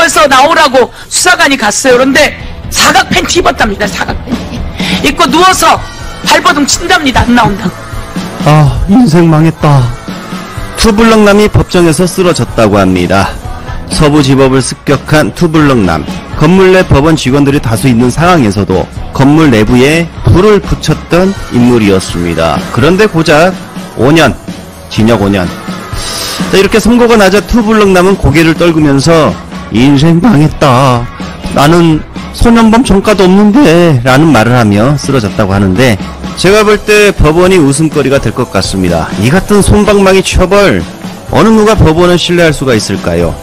그래서 나오라고 수사관이 갔어요. 그런데 사각 팬티 입었답니다. 사각 팬티 입고 누워서 발버둥 친답니다. 안 나온다고. 아, 인생 망했다. 투블럭남이 법정에서 쓰러졌다고 합니다. 서부지법을 습격한 투블럭남. 건물 내 법원 직원들이 다수 있는 상황에서도 건물 내부에 불을 붙였던 인물이었습니다. 그런데 고작 5년, 징역 5년. 자, 이렇게 선고가 나자 투블럭남은 고개를 떨구면서 인생 망했다. 나는 소년범 전과도 없는데 라는 말을 하며 쓰러졌다고 하는데, 제가 볼 때 법원이 웃음거리가 될 것 같습니다. 이 같은 솜방망이 처벌, 어느 누가 법원을 신뢰할 수가 있을까요?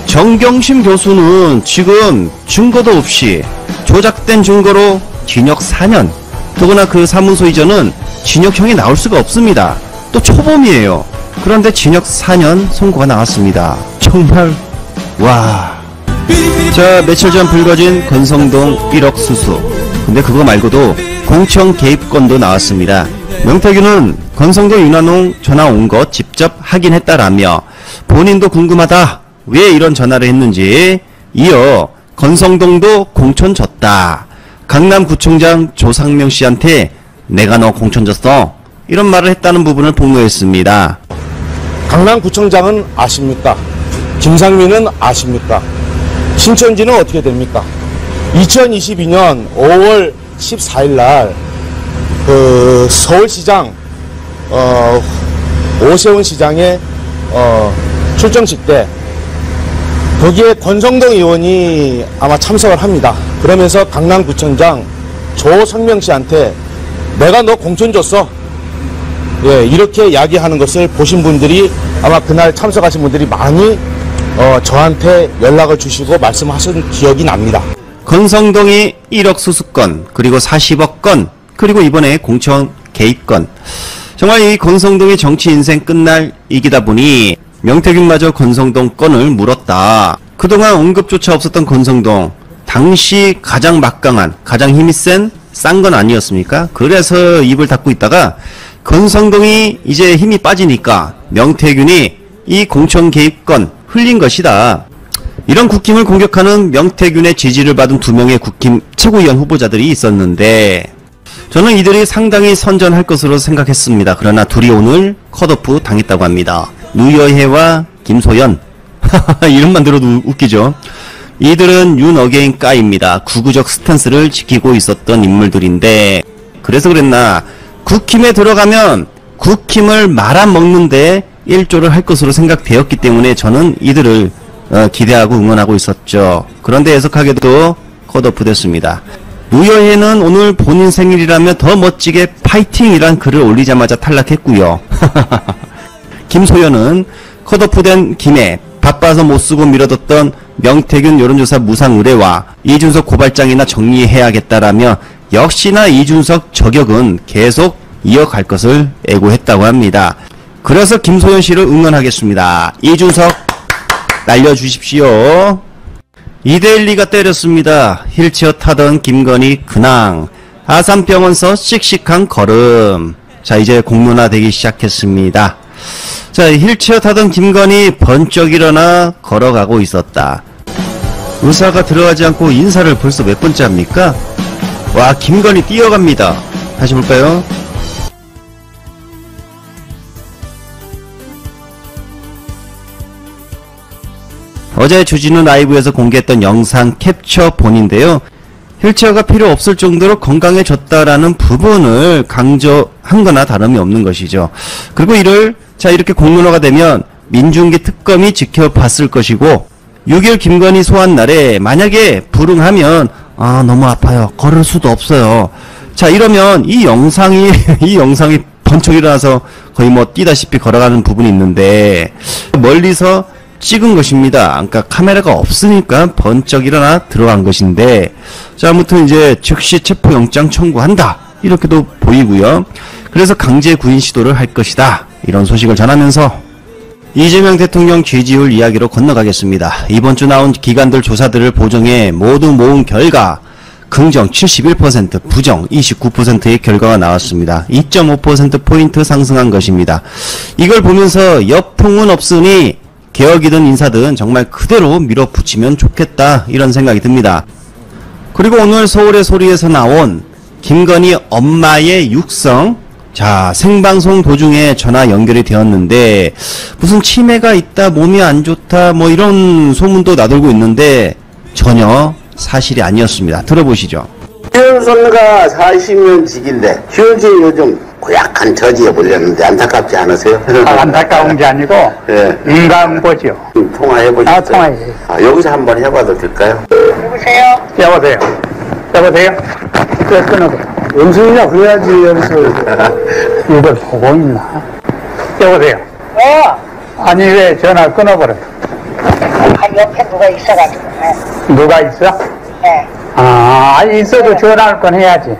정경심 교수는 지금 증거도 없이 조작된 증거로 징역 4년, 더구나 그 사무소 이전은 징역형이 나올 수가 없습니다. 또 초범이에요. 그런데 징역 4년 선고가 나왔습니다. 정말 와. 자, 며칠 전 불거진 권성동 1억 수수. 근데 그거 말고도 공청 개입건도 나왔습니다. 명태균은 권성동 윤한홍 전화 온 거 직접 확인했다라며 본인도 궁금하다, 왜 이런 전화를 했는지, 이어 권성동도 공천 줬다, 강남구청장 조상명 씨한테 내가 너 공천 줬어, 이런 말을 했다는 부분을 폭로했습니다. 강남구청장은 아십니까? 김상민은 아십니까? 신천지는 어떻게 됩니까? 2022년 5월 14일 날 서울시장 오세훈 시장의 출정식 때 거기에 권성동 의원이 아마 참석을 합니다. 그러면서 강남구청장 조성명 씨한테 내가 너 공천 줬어, 예, 이렇게 이야기하는 것을 보신 분들이, 아마 그날 참석하신 분들이 많이 저한테 연락을 주시고 말씀하신 기억이 납니다. 권성동이 1억 수수건, 그리고 40억 건, 그리고 이번에 공천 개입건. 정말 이 권성동의 정치 인생 끝날 이기다 보니 명태균마저 권성동 건을 물었다. 그동안 언급조차 없었던 권성동, 당시 가장 막강한, 가장 힘이 센 싼 건 아니었습니까? 그래서 입을 닫고 있다가 권성동이 이제 힘이 빠지니까 명태균이 이 공천 개입건 흘린 것이다. 이런 국힘을 공격하는 명태균의 지지를 받은 2명의 국힘 최고위원 후보자들이 있었는데, 저는 이들이 상당히 선전할 것으로 생각했습니다. 그러나 둘이 오늘 컷오프 당했다고 합니다. 누여혜와 김소연. 이름만 들어도 웃기죠. 이들은 윤어게인 까입니다. 구구적 스탠스를 지키고 있었던 인물들인데, 그래서 그랬나 국힘에 들어가면 국힘을 말아먹는데 일조를 할 것으로 생각되었기 때문에 저는 이들을 기대하고 응원하고 있었죠. 그런데 애석하게도 컷오프 됐습니다. 누여혜는 오늘 본인 생일이라며 더 멋지게 파이팅이란 글을 올리자마자 탈락했고요. 김소연은 컷오프된 김에 바빠서 못쓰고 미뤄뒀던 명태균 여론조사 무상 의뢰와 이준석 고발장이나 정리해야겠다라며 역시나 이준석 저격은 계속 이어갈 것을 애고했다고 합니다. 그래서 김소연 씨를 응원하겠습니다. 이준석 날려주십시오. 이데일리가 때렸습니다. 휠체어 타던 김건희 근황, 아산병원서 씩씩한 걸음. 자, 이제 공론화되기 시작했습니다. 자, 휠체어 타던 김건희 번쩍 일어나 걸어가고 있었다. 의사가 들어가지 않고 인사를 벌써 몇 번째 합니까? 와, 김건희 뛰어갑니다. 다시 볼까요? 어제 주진우 라이브에서 공개했던 영상 캡처 본인데요. 휠체어가 필요 없을 정도로 건강해졌다라는 부분을 강조한 거나 다름이 없는 것이죠. 그리고 이를 이렇게 공론화가 되면 민중기 특검이 지켜봤을 것이고, 6일 김건희 소환 날에 만약에 불응하면 너무 아파요, 걸을 수도 없어요. 자, 이러면 이 영상이 번쩍 일어나서 거의 뭐 뛰다시피 걸어가는 부분이 있는데, 멀리서 찍은 것입니다. 그러니까 카메라가 없으니까 번쩍 일어나 들어간 것인데, 자, 아무튼 이제 즉시 체포영장 청구한다, 이렇게도 보이고요. 그래서 강제 구인 시도를 할 것이다, 이런 소식을 전하면서 이재명 대통령 지지율 이야기로 건너가겠습니다. 이번 주 나온 기관들 조사들을 보정해 모두 모은 결과 긍정 71%, 부정 29%의 결과가 나왔습니다. 2.5%포인트 상승한 것입니다. 이걸 보면서 역풍은 없으니 개혁이든 인사든 정말 그대로 밀어붙이면 좋겠다 이런 생각이 듭니다. 그리고 오늘 서울의 소리에서 나온 김건희 엄마의 육성, 자, 생방송 도중에 전화 연결이 되었는데 무슨 치매가 있다, 몸이 안 좋다 뭐 이런 소문도 나돌고 있는데 전혀 사실이 아니었습니다. 들어보시죠. 현선가 40년 직인데 현재 요즘 고약한 저지에 몰렸는데 안타깝지 않으세요? 안타까운 게 아니고 예. 인간보죠. 통화해보시죠. 통화해. 여기서 한번 해봐도 될까요? 여보세요? 여보세요? 끊어봐. 음성이나 그래야지 여기서. 이걸 보고 있나? 여보세요? 아니 왜 전화 끊어버렸어? 옆에 누가 있어가지고. 누가 있어? 네. 아니 있어도 전화할 건 해야지.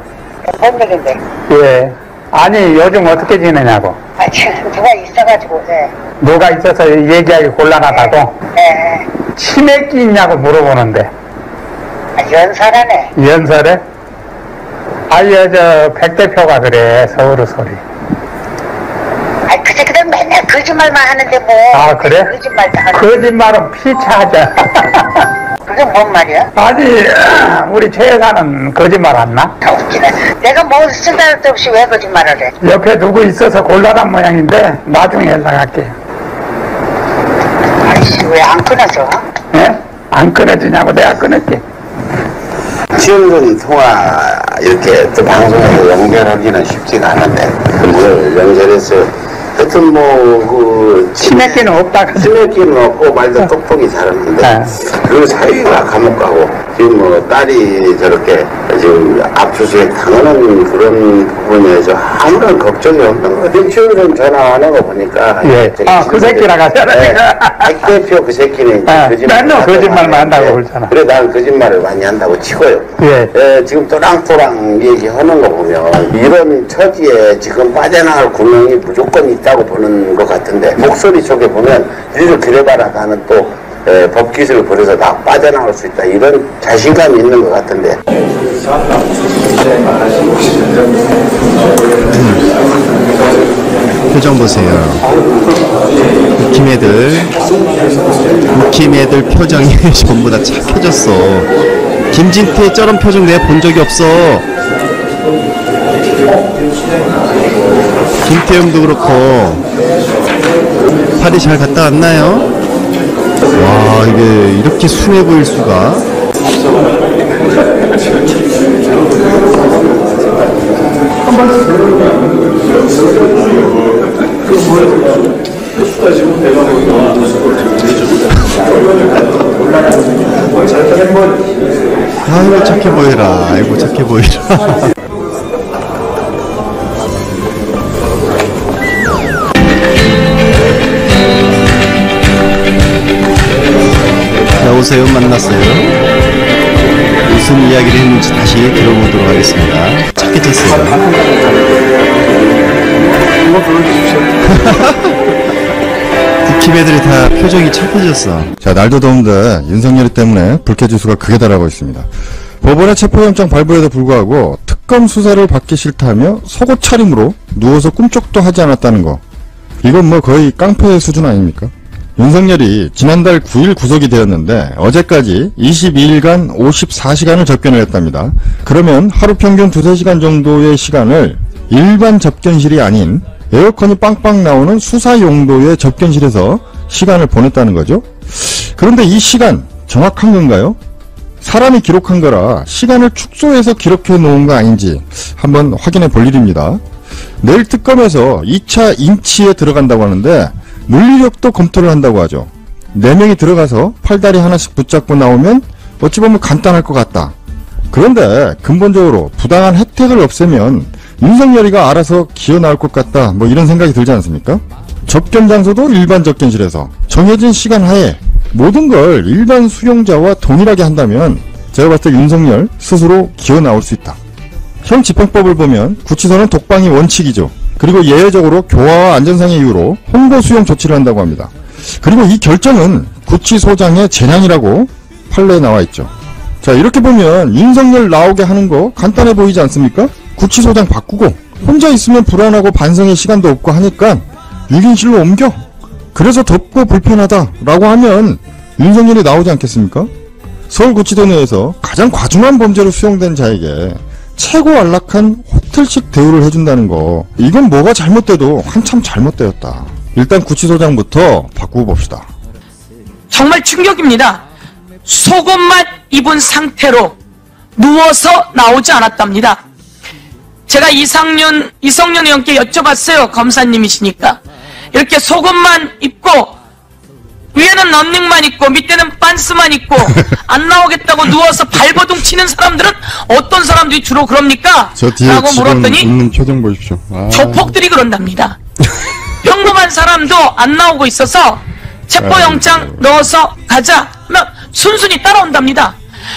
본적인데. 예. 아니 요즘 어떻게 지내냐고. 지금 누가 있어가지고. 네. 누가 있어서 얘기하기 곤란하다고? 네. 치매기 있냐고 물어보는데. 연설하네. 연설에? 백 대표가 그래, 서울 소리. 그새끼들 맨날 거짓말만 하는데 뭐. 그래? 거짓말도 하는. 거짓말은 피차하자. 그게 뭔 말이야? 아니, 우리 최 여사는 거짓말 안 나? 웃기네. 내가 뭐 쓰다도 없이 왜 거짓말을 해? 옆에 누구 있어서 곤란한 모양인데 나중에 연락할게요. 아이씨, 왜 안 끊어져? 예? 안 끊어지냐고 내가 끊을게. 지금은 통화 이렇게 또 방송에서 연결하기는 쉽지가 않은데 그걸 연결해서 하여튼 치매기는 없다. 치매기는 없고 말도 똑똑히 잘하는데 네. 그리고 사위가 감옥 가고 지금 딸이 저렇게 지금 압수수색 당하는 그런 부분에서 아무런 걱정이 없는 것 같아요. 지금 전화 안 하고 보니까 예. 그 새끼라 가잖아. 박 대표 그 새끼는 맨날 거짓말만 한다고 그러잖아. 그래 난 거짓말을 많이 한다고 치고요. 예. 지금 또랑또랑 얘기하는 거 보면 이런 처지에 지금 빠져나갈 구멍이 무조건 있다고 보는 것 같은데 목소리 속에 보면 니들 그래봐라 나는 또 법기술을 벌여서 다 빠져나갈 수 있다 이런 자신감이 있는 것 같은데 표정 보세요. 웃김 애들 표정이 전부 다 착해졌어. 김진태의 저런 표정 내가 본 적이 없어. 김태형도 그렇고. 파리 잘 갔다 왔나요? 와, 이게 이렇게 순해 보일 수가. 아이고 착해 보이라. 아이고 착해 보이라. 오세요 만났어요. 무슨 이야기를 했는지 다시 들어보도록 하겠습니다. 착해졌어요. 국힘 애들이 다 표정이 착해졌어. 자, 날도 더운데 윤석열 때문에 불쾌지수가 극에 달하고 있습니다. 법원의 체포영장 발부에도 불구하고 특검 수사를 받기 싫다며 속옷 차림으로 누워서 꿈쩍도 하지 않았다는 거. 이건 뭐 거의 깡패 수준 아닙니까? 윤석열이 지난달 9일 구속이 되었는데 어제까지 22일간 54시간을 접견을 했답니다. 그러면 하루 평균 2-3시간 정도의 시간을 일반 접견실이 아닌 에어컨이 빵빵 나오는 수사 용도의 접견실에서 시간을 보냈다는 거죠. 그런데 이 시간 정확한 건가요? 사람이 기록한 거라 시간을 축소해서 기록해 놓은 거 아닌지 한번 확인해 볼 일입니다. 내일 특검에서 2차 인치에 들어간다고 하는데 물리력도 검토를 한다고 하죠. 4명이 들어가서 팔다리 하나씩 붙잡고 나오면 어찌 보면 간단할 것 같다. 그런데 근본적으로 부당한 혜택을 없애면 윤석열이가 알아서 기어 나올 것 같다. 뭐 이런 생각이 들지 않습니까? 접견 장소도 일반 접견실에서 정해진 시간 하에 모든 걸 일반 수용자와 동일하게 한다면 제가 봤을 때 윤석열 스스로 기어 나올 수 있다. 형 집행법을 보면 구치소는 독방이 원칙이죠. 그리고 예외적으로 교화와 안전상의 이유로 홍보 수용 조치를 한다고 합니다. 그리고 이 결정은 구치소장의 재량이라고 판례에 나와 있죠. 자, 이렇게 보면 윤석열 나오게 하는 거 간단해 보이지 않습니까? 구치소장 바꾸고 혼자 있으면 불안하고 반성의 시간도 없고 하니까 6인실로 옮겨. 그래서 덥고 불편하다라고 하면 윤석열이 나오지 않겠습니까? 서울구치소 내에서 가장 과중한 범죄로 수용된 자에게 최고 안락한 호텔식 대우를 해준다는 거, 이건 뭐가 잘못돼도 한참 잘못되었다. 일단 구치소장부터 바꾸고 봅시다. 정말 충격입니다. 속옷만 입은 상태로 누워서 나오지 않았답니다. 제가 이성윤 의원께 여쭤봤어요. 검사님이시니까. 이렇게 속옷만 입고 위에는 런닝만 입고 밑에는 빤스만 입고 안 나오겠다고 누워서 발버둥 치는 사람들은 어떤 사람들이 주로 그럽니까? 저 뒤에 라고 지금 물었더니 웃는 표정 보십시오. 조폭들이 그런답니다. 평범한 사람도 안 나오고 있어서 체포영장 넣어서 가자 하면 순순히 따라온답니다.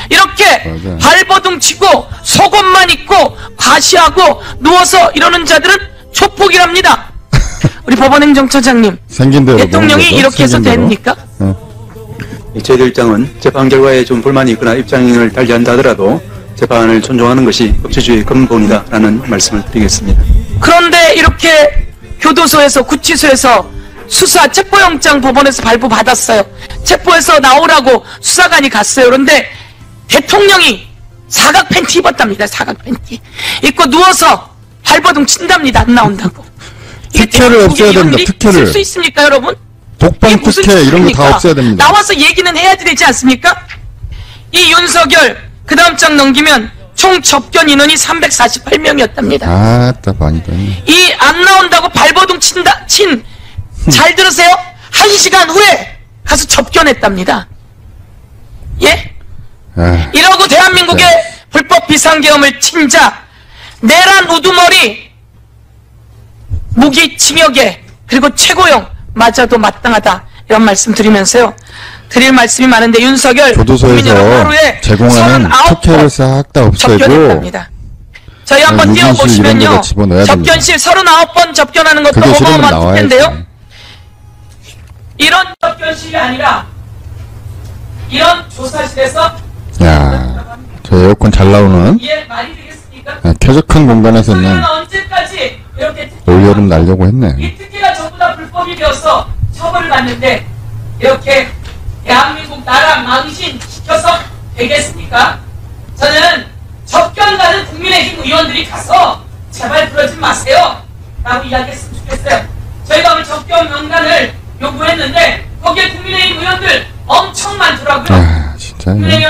이렇게 맞아. 발버둥 치고 속옷만 입고 과시하고 누워서 이러는 자들은 조폭이랍니다. 우리 법원행정처장님, 생긴 대로 대통령이 보는 거죠? 이렇게 해서 생긴 대로. 됩니까? 저희들 입장은 재판 결과에 좀 불만이 있거나 입장을 달리한다 하더라도 재판을 존중하는 것이 법치주의의 근본이다라는 말씀을 드리겠습니다. 그런데 이렇게 교도소에서 구치소에서 수사 체포영장 법원에서 발부받았어요. 체포해서 나오라고 수사관이 갔어요. 그런데 대통령이 사각 팬티 입었답니다. 사각 팬티 입고 누워서 발버둥 친답니다. 안 나온다고. 이게 특혜를 대한민국에 없애야 이런 됩니다. 일이 특혜를. 있을 수 있습니까, 여러분? 독방 이게 무슨 특혜 이런 거 다 짓입니까? 없애야 됩니다. 나와서 얘기는 해야지 되지 않습니까? 이 윤석열 그 다음 장 넘기면 총 접견 인원이 348명이었답니다. 아따 많이 됐네. 이 안 나온다고 발버둥 잘 들으세요? 1시간 후에 가서 접견했답니다. 예? 아, 이러고 대한민국의 불법 비상계엄을 친 자, 내란 우두머리, 무기징역에 그리고 최고형 맞아도 마땅하다, 이런 말씀 드리면서요. 드릴 말씀이 많은데 윤석열 국민 여러분 교도소에서 하루에 제공하는 39번 특혜를 싹 다 없애고 접견했답니다. 저희 한번 유기실 이런 띄워보시면요. 데다 집어넣어야 접견실 39번 접견하는 것도 그게 싫으면 어마어마한 나와야지. 특혜인데요. 이런 접견실이 아니라 이런 조사실에서 야, 저 에어컨 잘 나오는 이게 말이 되겠습니까? 쾌적한 공간에서는 윤석열은 언제까지 이렇게 올여름 날려고 했네. 이 특혜가 전부 다 불법이 되어서 처벌을 받는데 이렇게 대한민국 나라 망신시켜서 되겠습니까? 저는 접견 가는 국민의힘 의원들이 가서 제발 그러지 마세요 라고 이야기했으면 좋겠어요. 저희가 오늘 접견 명단을 요구했는데 거기에 국민의힘 의원들 엄청 많더라고요. 아, 진짜. 국민의힘